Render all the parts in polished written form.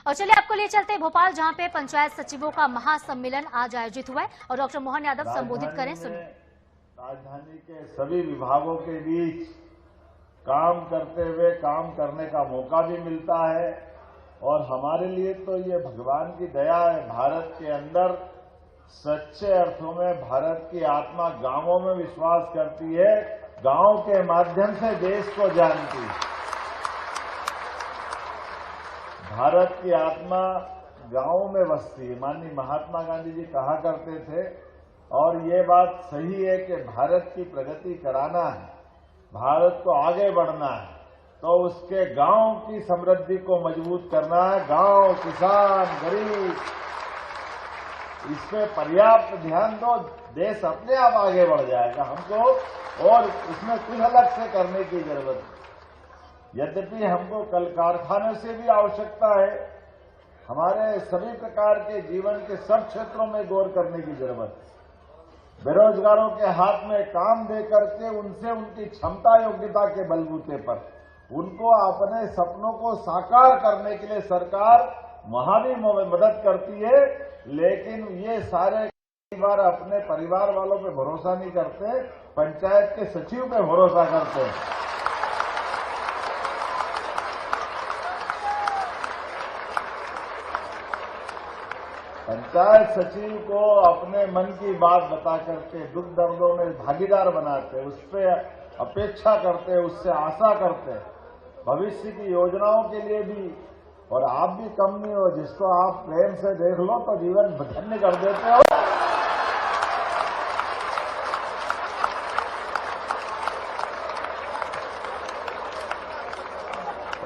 और चलिए आपको ले चलते हैं भोपाल, जहां पे पंचायत सचिवों का महासम्मेलन आज आयोजित हुआ है और डॉक्टर मोहन यादव संबोधित करें। सुनिए। राजधानी के सभी विभागों के बीच काम करते हुए काम करने का मौका भी मिलता है और हमारे लिए तो ये भगवान की दया है। भारत के अंदर सच्चे अर्थों में भारत की आत्मा गांवों में विश्वास करती है, गांव के माध्यम से देश को जानती है। भारत की आत्मा गांवों में बसती है। माननीय महात्मा गांधी जी कहा करते थे और ये बात सही है कि भारत की प्रगति कराना है, भारत को आगे बढ़ना है तो उसके गांव की समृद्धि को मजबूत करना है। गांव, किसान, गरीब, इस पे पर्याप्त ध्यान दो, देश अपने आप आगे बढ़ जाएगा। हमको और इसमें कुछ अलग से करने की जरूरत है। यद्यपि हमको कल कारखानों से भी आवश्यकता है, हमारे सभी प्रकार के जीवन के सब क्षेत्रों में गौर करने की जरूरत है। बेरोजगारों के हाथ में काम दे करके उनसे उनकी क्षमता योग्यता के बलबूते पर उनको अपने सपनों को साकार करने के लिए सरकार वहां भी मदद करती है, लेकिन ये सारे कई बार अपने परिवार वालों पे भरोसा नहीं करते, पंचायत के सचिव पे भरोसा करते हैं। पंचायत सचिव को अपने मन की बात बता करके दुख दर्दों में भागीदार बनाते, उस पर अपेक्षा करते, उससे आशा करते, भविष्य की योजनाओं के लिए भी। और आप भी कम नहीं हो, जिसको आप प्रेम से देख लो तो जीवन धन्य कर देते हो।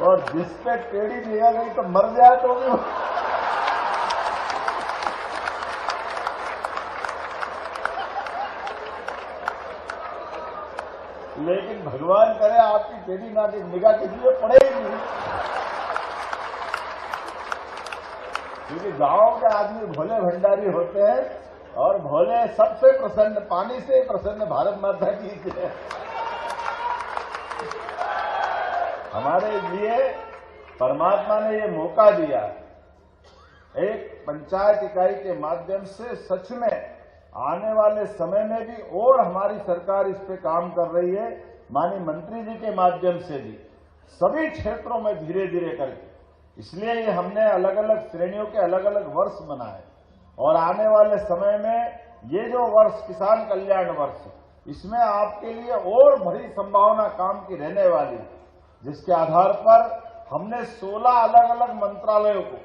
और जिस पे टेढ़ी दिया गई तो मर जाए तो भी लेकिन भगवान करे आपकी टेढ़ी ना निगाह किसी पे पड़े ही नहीं, क्योंकि गांव के आदमी भोले भंडारी होते हैं और भोले सबसे प्रसन्न, पानी से प्रसन्न भारत माता की जय। हमारे लिए परमात्मा ने ये मौका दिया, एक पंचायत इकाई के माध्यम से सच में आने वाले समय में भी और हमारी सरकार इस पे काम कर रही है। माननीय मंत्री जी के माध्यम से भी सभी क्षेत्रों में धीरे धीरे करके, इसलिए ये हमने अलग अलग श्रेणियों के अलग अलग वर्ष बनाए और आने वाले समय में ये जो वर्ष किसान कल्याण वर्ष, इसमें आपके लिए और बड़ी संभावना काम की रहने वाली, जिसके आधार पर हमने 16 अलग अलग मंत्रालयों को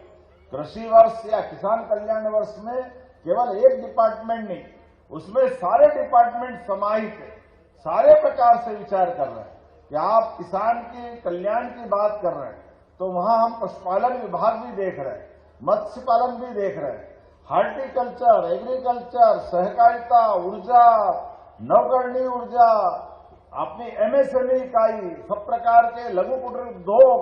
कृषि वर्ष या किसान कल्याण वर्ष में केवल एक डिपार्टमेंट नहीं, उसमें सारे डिपार्टमेंट समाहित है, सारे प्रकार से विचार कर रहे हैं कि आप किसान के कल्याण की बात कर रहे हैं तो वहां हम पशुपालन विभाग भी देख रहे हैं, मत्स्य पालन भी देख रहे हैं, हार्टिकल्चर, एग्रीकल्चर, सहकारिता, ऊर्जा, नवकरणीय ऊर्जा, अपनी एमएसएमई इकाई, सब प्रकार के लघु कुटीर उद्योग,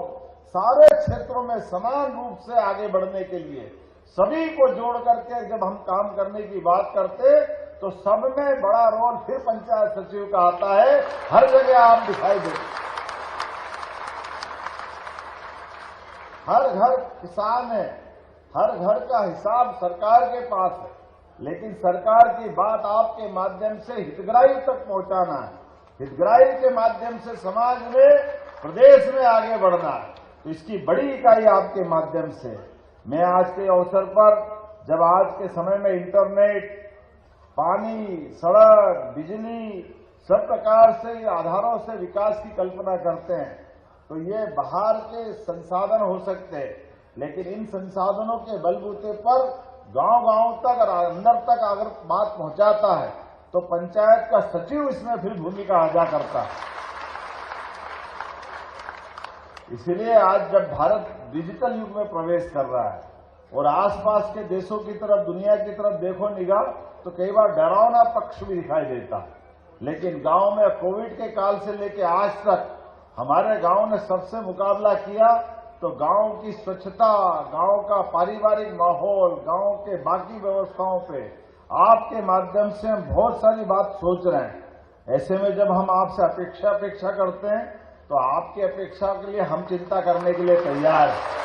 सारे क्षेत्रों में समान रूप से आगे बढ़ने के लिए सभी को जोड़ करके जब हम काम करने की बात करते तो सब में बड़ा रोल फिर पंचायत सचिव का आता है। हर जगह आप दिखाई देते, हर घर किसान है, हर घर का हिसाब सरकार के पास है, लेकिन सरकार की बात आपके माध्यम से हितग्राही तक पहुंचाना है, हितग्राही के माध्यम से समाज में, प्रदेश में आगे बढ़ना है। तो इसकी बड़ी इकाई आपके माध्यम से मैं आज के अवसर पर, जब आज के समय में इंटरनेट, पानी, सड़क, बिजली, सब प्रकार से आधारों से विकास की कल्पना करते हैं तो ये बाहर के संसाधन हो सकते हैं, लेकिन इन संसाधनों के बलबूते पर गांव-गांव तक और अंदर तक अगर बात पहुंचाता है तो पंचायत का सचिव इसमें फिर भूमिका अदा करता है। इसीलिए आज जब भारत डिजिटल युग में प्रवेश कर रहा है और आसपास के देशों की तरफ, दुनिया की तरफ देखो निगाह तो कई बार डरावना पक्ष भी दिखाई देता, लेकिन गांव में कोविड के काल से लेकर आज तक हमारे गांव ने सबसे मुकाबला किया तो गांव की स्वच्छता, गांव का पारिवारिक माहौल, गांव के बाकी व्यवस्थाओं पे आपके माध्यम से हम बहुत सारी बात सोच रहे हैं। ऐसे में जब हम आपसे अपेक्षा करते हैं तो आपकी अपेक्षा के लिए हम चिंता करने के लिए तैयार हैं।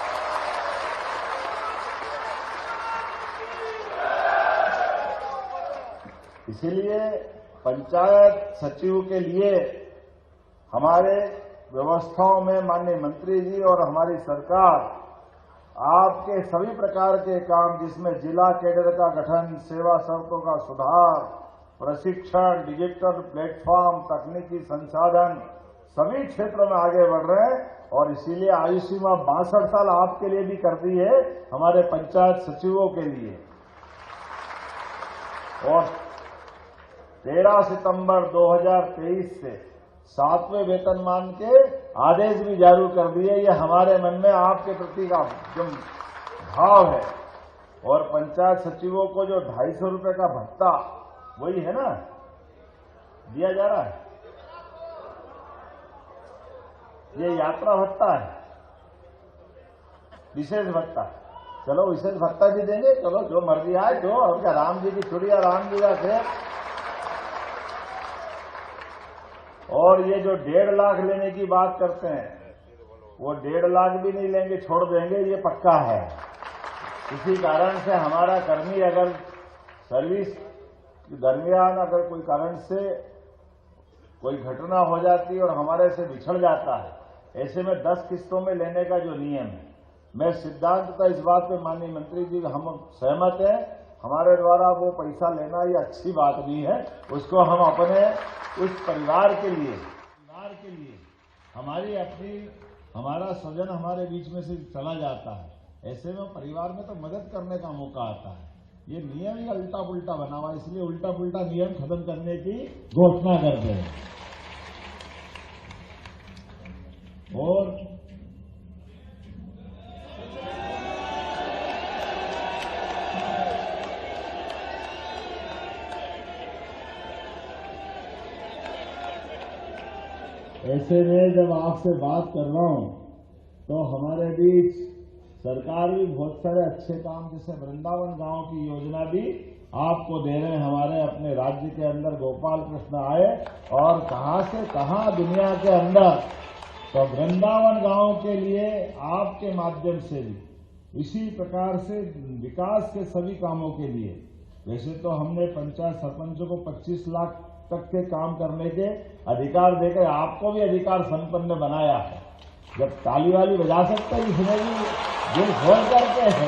इसीलिए पंचायत सचिव के लिए हमारे व्यवस्थाओं में माननीय मंत्री जी और हमारी सरकार आपके सभी प्रकार के काम, जिसमें जिला कैडर का गठन, सेवा शर्तों का सुधार, प्रशिक्षण, डिजिटल प्लेटफॉर्म, तकनीकी संसाधन, सभी क्षेत्रों में आगे बढ़ रहे हैं। और इसीलिए आयु सीमा 62 साल आपके लिए भी कर दी है, हमारे पंचायत सचिवों के लिए। और 13 सितंबर 2023 से 7वें वेतनमान के आदेश भी जारी कर दिए। ये हमारे मन में आपके प्रति का जो भाव है। और पंचायत सचिवों को जो 250 रुपए का भत्ता, वही है ना, दिया जा रहा है। ये यात्रा भत्ता है, विशेष भत्ता। चलो विशेष भत्ता भी देंगे, चलो जो मर्जी आए, जो और क्या, राम जी की छुड़िया राम जी का खेल। और ये जो 1.5 लाख लेने की बात करते हैं, वो 1.5 लाख भी नहीं लेंगे, छोड़ देंगे, ये पक्का है। इसी कारण से हमारा कर्मी अगर सर्विस के दरमियान अगर कोई कारण से कोई घटना हो जाती है और हमारे से बिछड़ जाता है, ऐसे में 10 किस्तों में लेने का जो नियम है, मैं सिद्धांततः इस बात पे माननीय मंत्री जी हम सहमत हैं। हमारे द्वारा वो पैसा लेना ये अच्छी बात नहीं है। उसको हम अपने उस परिवार के लिए हमारा स्वजन हमारे बीच में से चला जाता है, ऐसे में परिवार में तो मदद करने का मौका आता है। ये नियम ही उल्टा पुल्टा बना हुआ, इसलिए उल्टा पुल्टा नियम खत्म करने की घोषणा करते हैं। और ऐसे में जब आपसे बात कर रहा हूं तो हमारे बीच सरकार भी बहुत सारे अच्छे काम, जैसे वृंदावन गांव की योजना भी आपको दे रहे हैं। हमारे अपने राज्य के अंदर गोपाल कृष्ण आए और कहां से कहां दुनिया के अंदर, तो वृंदावन गांव के लिए आपके माध्यम से भी इसी प्रकार से विकास के सभी कामों के लिए, वैसे तो हमने पंचायत सरपंचों को 25 लाख तक के काम करने के अधिकार देकर आपको भी अधिकार संपन्न बनाया है। जब ताली वाली बजा सकते हैं, इसमें भी दिल खोल करके है।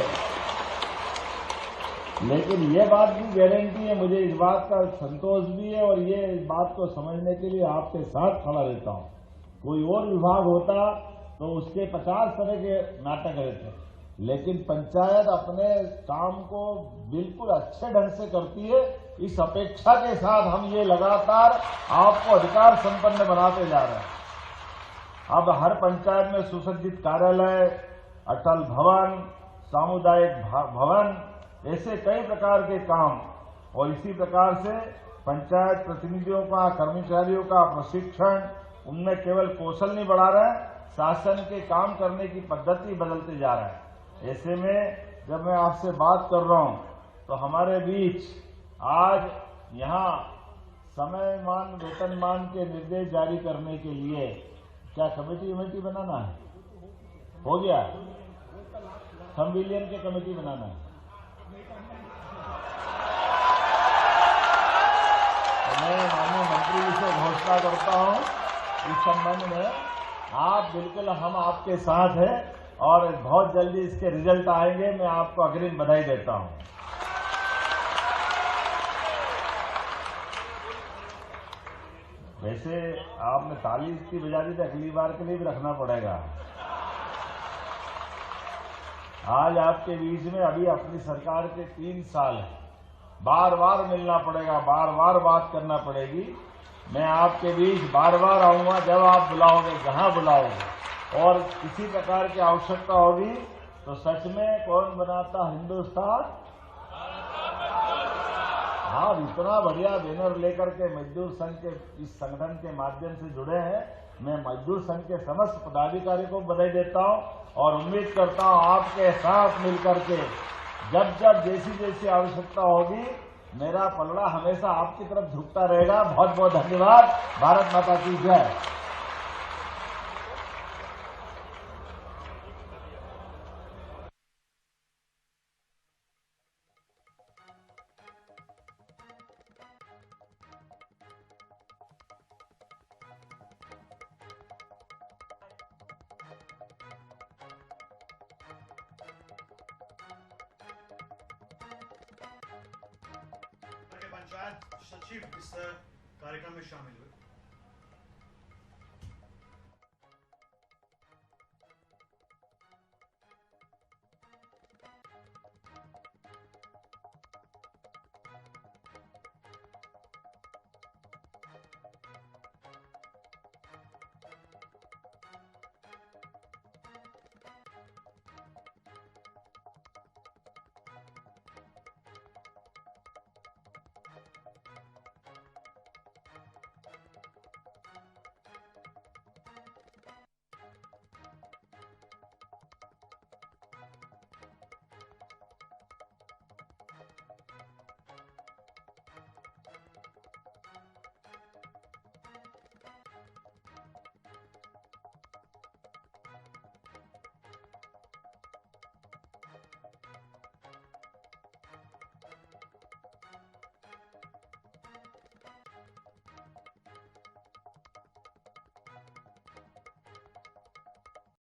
लेकिन ये बात भी गारंटी है, मुझे इस बात का संतोष भी है और ये इस बात को समझने के लिए आपके साथ खड़ा रहता हूं। कोई और विभाग होता तो उसके 50 तरह के नाटक रहते, लेकिन पंचायत अपने काम को बिल्कुल अच्छे ढंग से करती है। इस अपेक्षा के साथ हम ये लगातार आपको अधिकार संपन्न बनाते जा रहे हैं। अब हर पंचायत में सुसज्जित कार्यालय, अटल भवन, सामुदायिक भवन, ऐसे कई प्रकार के काम। और इसी प्रकार से पंचायत प्रतिनिधियों का, कर्मचारियों का प्रशिक्षण, उनमें केवल कौशल नहीं बढ़ा रहे हैं, शासन के काम करने की पद्धति बदलते जा रहे हैं। ऐसे में जब मैं आपसे बात कर रहा हूं तो हमारे बीच आज यहां समयमान वेतनमान के निर्देश जारी करने के लिए क्या कमेटी बनाना है? हो गया, संविलियन की कमेटी बनाना है। तो मैं माननीय मंत्री जी से घोषणा करता हूं इस संबंध में, आप बिल्कुल, हम आपके साथ हैं और बहुत जल्दी इसके रिजल्ट आएंगे। मैं आपको अग्रिम बधाई देता हूं। वैसे आपने ताली इसकी बजा दी तो अगली बार के लिए भी रखना पड़ेगा। आज आपके बीच में अभी अपनी सरकार के 3 साल है, बार बार मिलना पड़ेगा, बार बार बात करना पड़ेगी। मैं आपके बीच बार बार आऊंगा जब आप बुलाओगे, जहां बुलाओगे। और किसी प्रकार की आवश्यकता होगी तो सच में कौन बनाता हिंदुस्तान, हाँ, इतना बढ़िया बैनर लेकर के मजदूर संघ के इस संगठन के माध्यम से जुड़े हैं। मैं मजदूर संघ के समस्त पदाधिकारी को बधाई देता हूं और उम्मीद करता हूं आपके साथ मिलकर के जब जब जैसी जैसी आवश्यकता होगी, मेरा पलड़ा हमेशा आपकी तरफ झुकता रहेगा। बहुत बहुत धन्यवाद। भारत माता की जय। पंचायत सचिव इस कार्यक्रम में शामिल हुए।